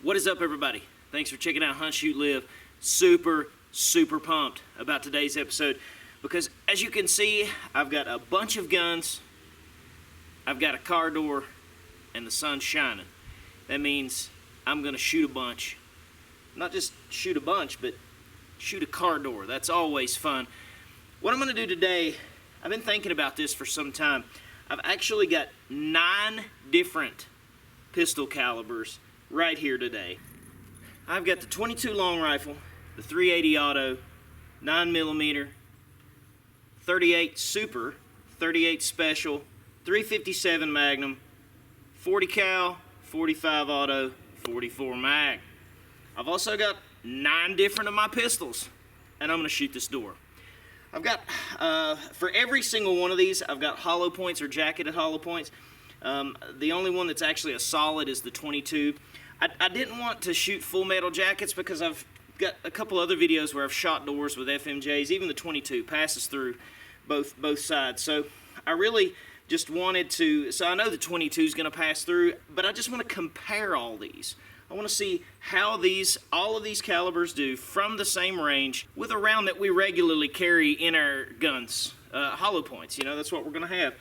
What is up, everybody? Thanks for checking out Hunt, Shoot, Live. Super pumped about today's episode because, as you can see, I've got a bunch of guns, I've got a car door, and the sun's shining. That means I'm going to shoot a bunch. Not just shoot a bunch, but shoot a car door. That's always fun. What I'm going to do today, I've been thinking about this for some time. I've actually got 9 different pistol calibers right here today. I've got the 22 long rifle, the 380 auto, 9mm, 38 super, 38 special, 357 Magnum, 40 cal, 45 auto, 44 mag. I've also got 9 different of my pistols, and I'm going to shoot this door. I've got, for every single one of these, I've got hollow points or jacketed hollow points. The only one that's actually a solid is the 22. I didn't want to shoot full metal jackets because I've got a couple other videos where I've shot doors with FMJs. Even the 22 passes through both sides. So I really just wanted to, so I know the 22 is going to pass through, but I just want to compare all these. I want to see how all of these calibers do from the same range with a round that we regularly carry in our guns. Hollow points, you know, that's what we're going to have.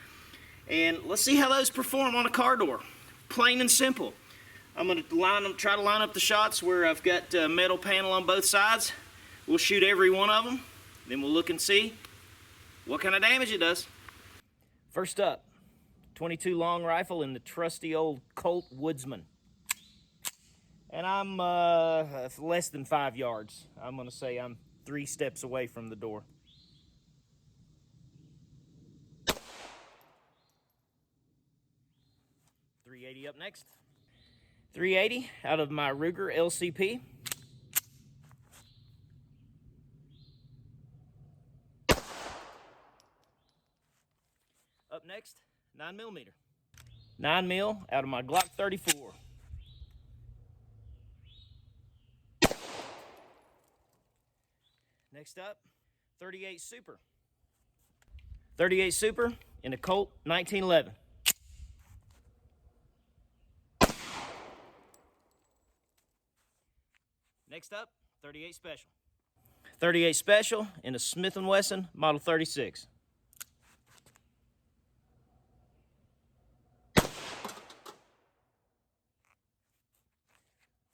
And let's see how those perform on a car door. Plain and simple. I'm going to try to line up the shots where I've got a metal panel on both sides. We'll shoot every one of them. Then we'll look and see what kind of damage it does. First up, 22 long rifle in the trusty old Colt Woodsman. And I'm less than 5 yards. I'm going to say I'm 3 steps away from the door. .380 up next. .380 out of my Ruger LCP. Up next, 9mm. 9mm out of my Glock 34. Next up, 38 Super. 38 Super in a Colt 1911. Next up, 38 Special. 38 Special in a Smith & Wesson Model 36.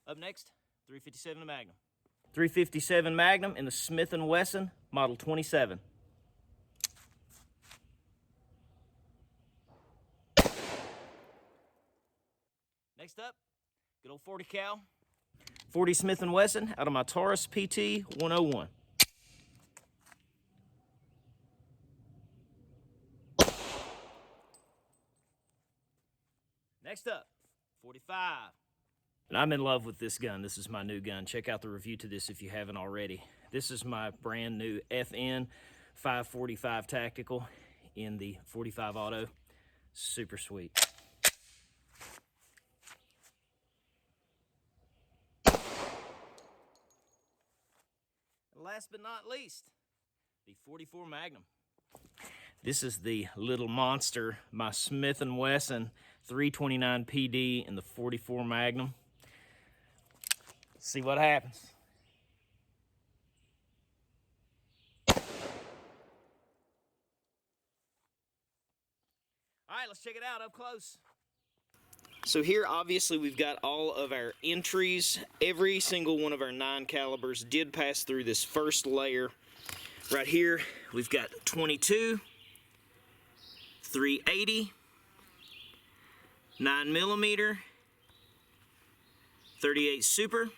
Up next, 357 Magnum. 357 Magnum in the Smith & Wesson Model 27. Next up, good old 40 cal. 40 Smith & Wesson out of my Taurus PT 101. Next up, 45. And I'm in love with this gun. This is my new gun. Check out the review to this if you haven't already. This is my brand new FN 545 Tactical in the 45 Auto. Super sweet. Last but not least, the 44 Magnum. This is the little monster, my Smith & Wesson 329 PD in the 44 Magnum. Let's see what happens. All right, let's check it out up close. So here, obviously, we've got all of our entries. Every single one of our 9 calibers did pass through this first layer. Right here, we've got 22, 380, 9mm, 38 Super,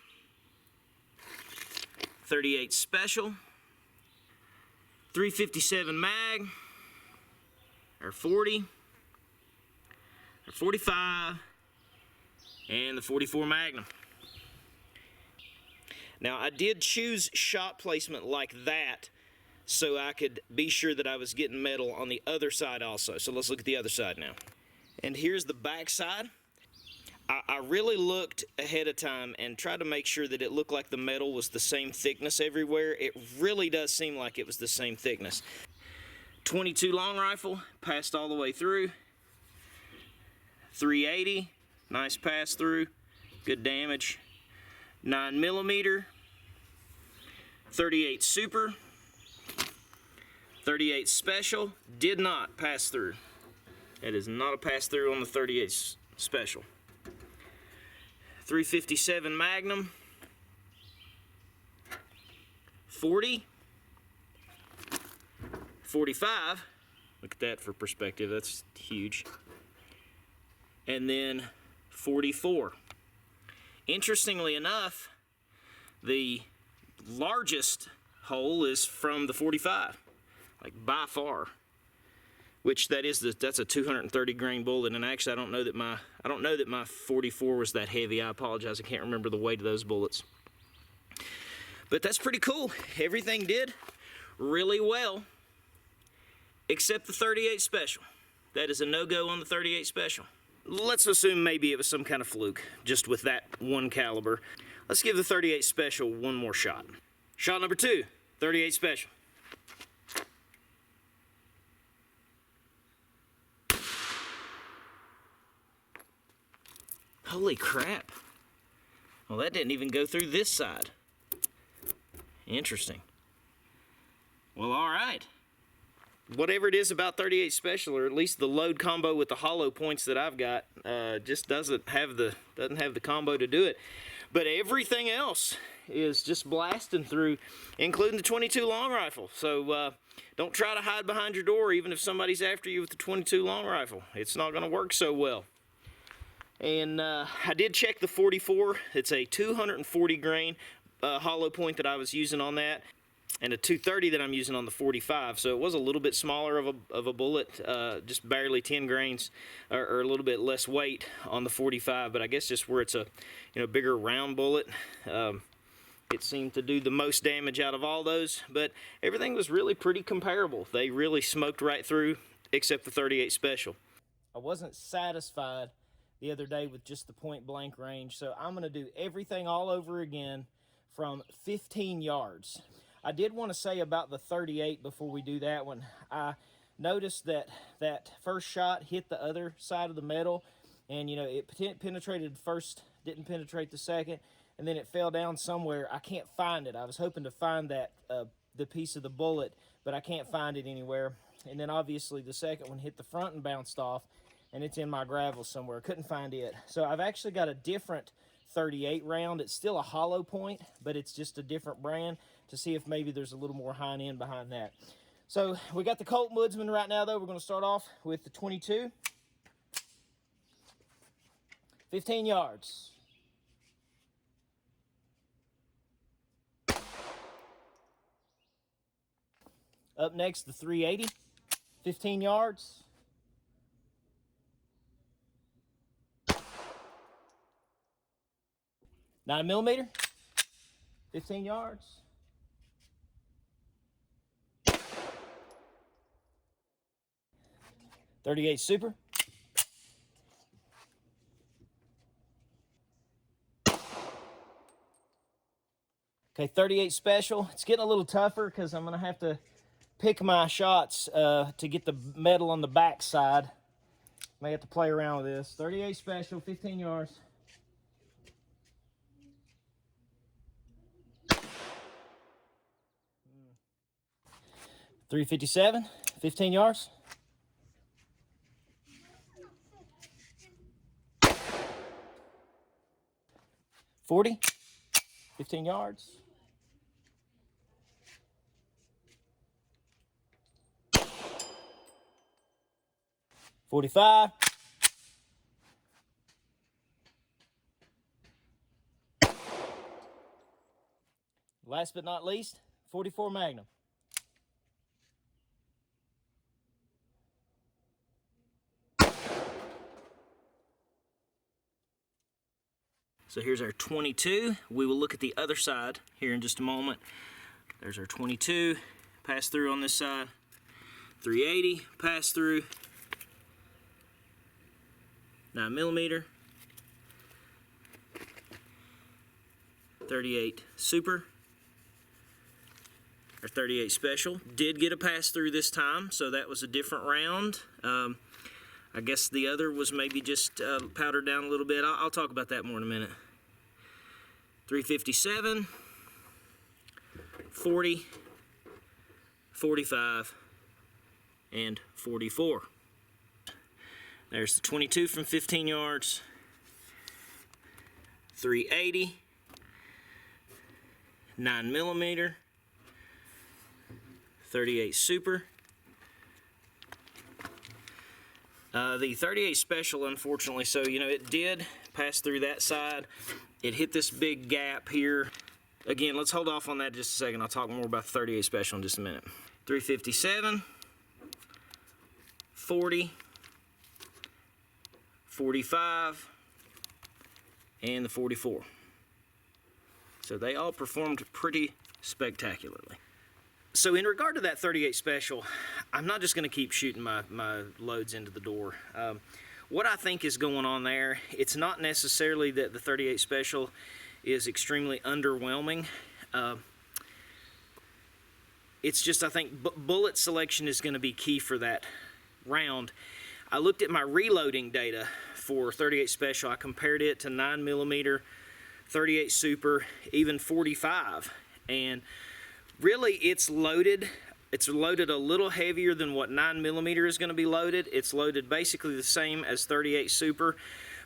38 Special, 357 Mag, our 40, our 45, and the 44 Magnum. Now, I did choose shot placement like that so I could be sure that I was getting metal on the other side also. So let's look at the other side now. And here's the back side. I really looked ahead of time and tried to make sure that it looked like the metal was the same thickness everywhere. It really does seem like it was the same thickness. 22 long rifle, passed all the way through. 380, nice pass through, good damage. 9mm, 38 Super, 38 Special, did not pass through. That is not a pass through on the 38 Special. 357 Magnum, 40, 45, look at that for perspective, that's huge, and then 44. Interestingly enough, the largest hole is from the 45, like by far, which that's a 230 grain bullet, and actually I don't know that my 44 was that heavy. I apologize, I can't remember the weight of those bullets. But that's pretty cool. Everything did really well, except the 38 Special. That is a no-go on the 38 Special. Let's assume maybe it was some kind of fluke, just with that one caliber. Let's give the 38 Special one more shot. Shot number 2, 38 Special. Holy crap. Well, that didn't even go through this side. Interesting. Well, all right. Whatever it is about 38 Special, or at least the load combo with the hollow points that I've got, just doesn't have the combo to do it. But everything else is just blasting through, including the 22 long rifle. So don't try to hide behind your door, even if somebody's after you with the 22 long rifle. It's not going to work so well. And I did check the 44. It's a 240 grain hollow point that I was using on that, and a 230 that I'm using on the 45. So it was a little bit smaller of a bullet, just barely 10 grains or a little bit less weight on the 45. But I guess just where it's a bigger round bullet, it seemed to do the most damage out of all those. But everything was really pretty comparable. They really smoked right through, except the 38 Special. I wasn't satisfied the other day with just the point blank range, so I'm going to do everything all over again from 15 yards. I did want to say about the 38 before we do that one. I noticed that that first shot hit the other side of the metal, and it penetrated first, didn't penetrate the second, and then it fell down somewhere. I can't find it. I was hoping to find that the piece of the bullet, but I can't find it anywhere. And then obviously the second one hit the front and bounced off, and it's in my gravel somewhere. Couldn't find it. So I've actually got a different 38 round. It's still a hollow point, but it's just a different brand, to see if maybe there's a little more hind end behind that. So we got the Colt Woodsman right now, though. We're going to start off with the 22. 15 yards. Up next, the 380. 15 yards. Nine millimeter, 15 yards. .38 Super. Okay, 38 Special. It's getting a little tougher because I'm going to have to pick my shots to get the metal on the back side. May have to play around with this. 38 Special, 15 yards. .357, 15 yards. .40, 15 yards. .45. Last but not least, 44 Magnum. So here's our 22. We will look at the other side here in just a moment. There's our 22, pass through on this side. 380, pass through. 9 millimeter. 38 Super. Our 38 Special. Did get a pass through this time, so that was a different round. I guess the other was maybe just powdered down a little bit. I'll talk about that more in a minute. 357, 40, 45, and 44. There's the 22 from 15 yards, 380, 9mm, 38 Super. The 38 Special, unfortunately, so it did pass through that side. It hit this big gap here. Again, let's hold off on that just a second. I'll talk more about the 38 Special in just a minute. 357, 40, 45, and the 44. So they all performed pretty spectacularly. So in regard to that 38 Special, I'm not just going to keep shooting my loads into the door. What I think is going on there, it's not necessarily that the 38 Special is extremely underwhelming. It's just, I think bullet selection is going to be key for that round. I looked at my reloading data for 38 Special. I compared it to 9mm, 38 Super, even 45, and really it's loaded. It's loaded a little heavier than what 9mm is going to be loaded. It's loaded basically the same as 38 Super,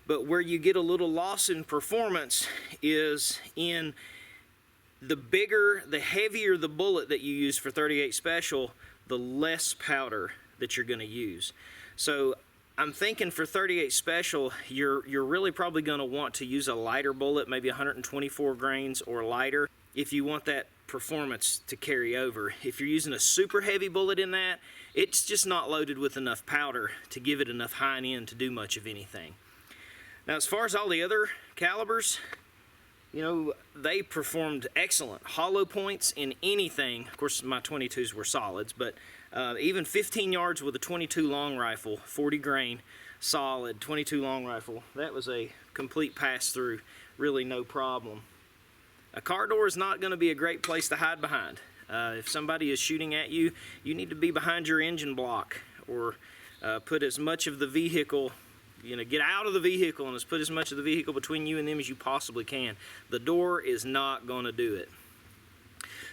but where you get a little loss in performance is in the heavier the bullet that you use for 38 Special, the less powder that you're going to use. So I'm thinking for 38 Special, you're really probably going to want to use a lighter bullet, maybe 124 grains or lighter, if you want that performance to carry over. If you're using a super heavy bullet in that, it's just not loaded with enough powder to give it enough hind end to do much of anything. Now, as far as all the other calibers, they performed excellent. Hollow points in anything, of course my 22s were solids, but even 15 yards with a 22 long rifle, 40 grain, solid 22 long rifle, that was a complete pass through, really no problem. A car door is not going to be a great place to hide behind. If somebody is shooting at you, you need to be behind your engine block, or put as much of the vehicle, get out of the vehicle and put as much of the vehicle between you and them as you possibly can. The door is not going to do it.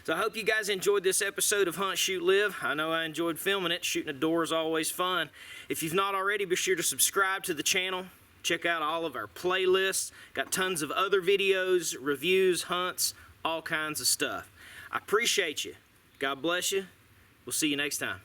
So I hope you guys enjoyed this episode of Hunt, Shoot, Live. I know I enjoyed filming it. Shooting a door is always fun. If you've not already, be sure to subscribe to the channel. Check out all of our playlists. Got tons of other videos, reviews, hunts, all kinds of stuff. I appreciate you. God bless you. We'll see you next time.